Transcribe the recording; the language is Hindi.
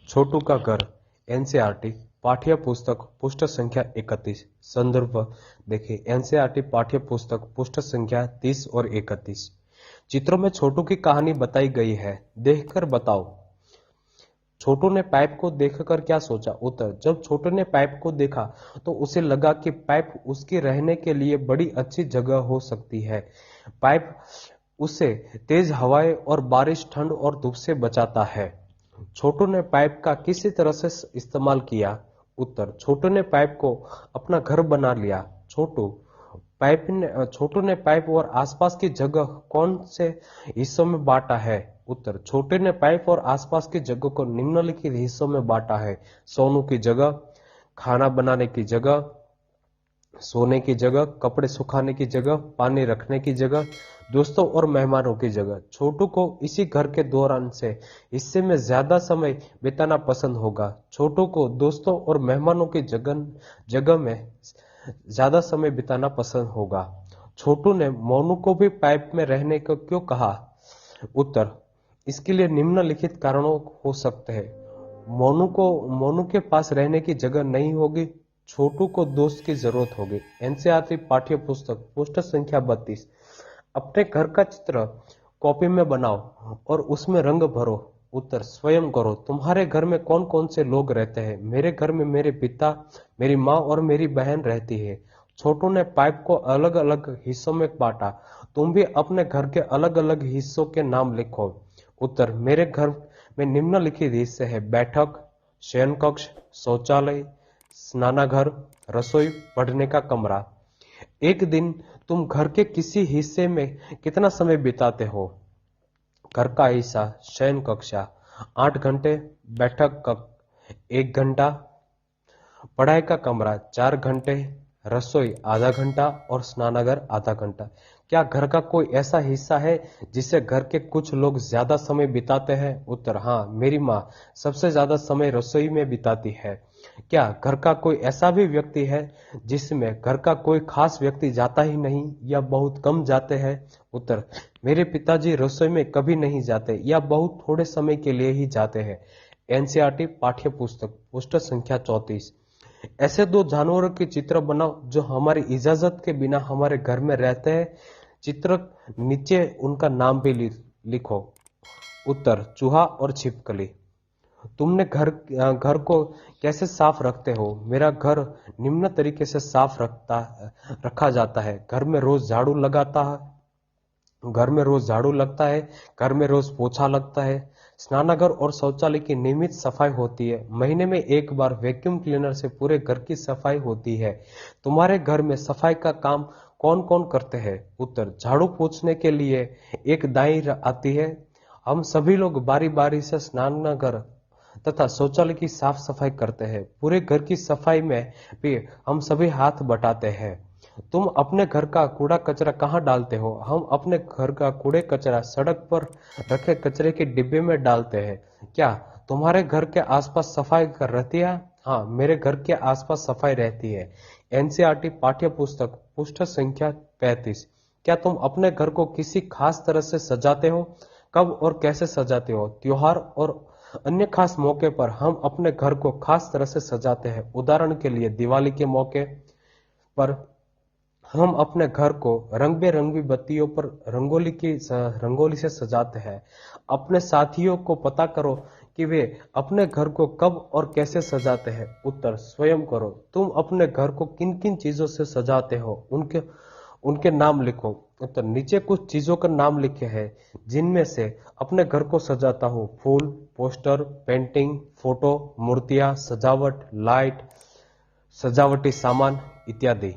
छोटू का घर एनसीईआरटी पाठ्य पुस्तक पृष्ठ संख्या 31। संदर्भ देखिए एनसीईआरटी पाठ्य पुस्तक पृष्ठ संख्या 30 और 31। चित्रों में छोटू की कहानी बताई गई है, देखकर बताओ। छोटू ने पाइप को देखकर क्या सोचा? उत्तर, जब छोटू ने पाइप को देखा तो उसे लगा कि पाइप उसके रहने के लिए बड़ी अच्छी जगह हो सकती है। पाइप उसे तेज हवाएं और बारिश, ठंड और धूप से बचाता है। छोटू ने पाइप का किसी तरह से इस्तेमाल किया। उत्तर, छोटू ने पाइप को अपना घर बना लिया। छोटू ने पाइप और आसपास की जगह कौन से हिस्सों में बांटा है? उत्तर, छोटू ने पाइप और आसपास की जगह को निम्नलिखित हिस्सों में बांटा है: सोने की जगह, खाना बनाने की जगह, सोने की जगह, कपड़े सुखाने की जगह, पानी रखने की जगह, दोस्तों और मेहमानों की जगह। छोटू को इसी घर के दौरान से हिस्से में ज्यादा समय बिताना पसंद होगा। छोटू को दोस्तों और मेहमानों की जगह में ज्यादा समय बिताना पसंद होगा। छोटू ने मोनू को भी पाइप में रहने को क्यों कहा? उत्तर, इसके लिए निम्नलिखित कारणों हो सकते हैं। मोनू के पास रहने की जगह नहीं होगी। छोटू को दोस्त की जरूरत होगी। एनसीईआरटी पाठ्य पुस्तक पृष्ठ संख्या 32। अपने घर का चित्र कॉपी में बनाओ और उसमें रंग भरो। उत्तर, स्वयं करो। तुम्हारे घर में कौन कौन से लोग रहते हैं? मेरे घर में मेरे पिता, मेरी माँ और मेरी बहन रहती है। छोटू ने पाइप को अलग अलग हिस्सों में बांटा। तुम भी अपने घर के अलग अलग हिस्सों के नाम लिखो। उत्तर, मेरे घर में निम्नलिखित हिस्से हैं: बैठक, शयन कक्ष, शौचालय, स्नानाघर, रसोई, पढ़ने का कमरा। एक दिन तुम घर के किसी हिस्से में कितना समय बिताते हो? घर का हिस्सा, शयन कक्षा 8 घंटे, बैठक कक्ष 1 घंटा, पढ़ाई का कमरा 4 घंटे, रसोई आधा घंटा और स्नानागार आधा घंटा। क्या घर का कोई ऐसा हिस्सा है जिसे घर के कुछ लोग ज्यादा समय बिताते हैं? उत्तर, हाँ, मेरी माँ सबसे ज्यादा समय रसोई में बिताती है। क्या घर का कोई ऐसा भी व्यक्ति है जिसमें घर का कोई खास व्यक्ति जाता ही नहीं या बहुत कम जाते हैं? उत्तर, मेरे पिताजी रसोई में कभी नहीं जाते या बहुत थोड़े समय के लिए ही जाते हैं। एनसीईआरटी पाठ्य पुस्तक पृष्ठ संख्या 34। ऐसे दो जानवरों के चित्र बनाओ जो हमारी इजाजत के बिना हमारे घर में रहते हैं। चित्र नीचे उनका नाम भी लिखो। उत्तर, चूहा और छिपकली। तुमने घर को कैसे साफ रखते हो? मेरा घर निम्न तरीके से साफ रखा जाता है। घर में रोज झाड़ू लगता है। घर में रोज पोछा लगता है। स्नानागार और शौचालय की नियमित सफाई होती है। महीने में एक बार वैक्यूम क्लीनर से पूरे घर की सफाई होती है। तुम्हारे घर में सफाई का काम कौन कौन करते हैं? उत्तर, झाड़ू पोछने के लिए एक दाई आती है। हम सभी लोग बारी बारी से स्नानागार तथा शौचालय की साफ सफाई करते हैं। पूरे घर की सफाई में भी हम सभी हाथ बटाते हैं। तुम अपने घर का कूड़ा कचरा कहाँ डालते हो? हम अपने घर का कूड़े कचरा सड़क पर रखे कचरे के डिब्बे में डालते हैं। क्या तुम्हारे घर के आसपास सफाई रहती है? हाँ, मेरे घर के आसपास सफाई रहती है। एनसीईआरटी पाठ्य पुस्तक पृष्ठ संख्या 35। क्या तुम अपने घर को किसी खास तरह से सजाते हो? कब और कैसे सजाते हो? त्योहार और अन्य खास मौके पर हम अपने घर को खास तरह से सजाते हैं। उदाहरण के लिए दिवाली के मौके पर हम अपने घर को रंग बेरंगी बत्तियों पर रंगोली से सजाते हैं। अपने साथियों को पता करो कि वे अपने घर को कब और कैसे सजाते हैं। उत्तर, स्वयं करो। तुम अपने घर को किन किन चीजों से सजाते हो? उनके नाम लिखो। उत्तर, नीचे कुछ चीजों का नाम लिखे हैं जिनमें से अपने घर को सजाता हूँ: फूल, पोस्टर, पेंटिंग, फोटो, मूर्तियां, सजावट, लाइट, सजावटी सामान इत्यादि।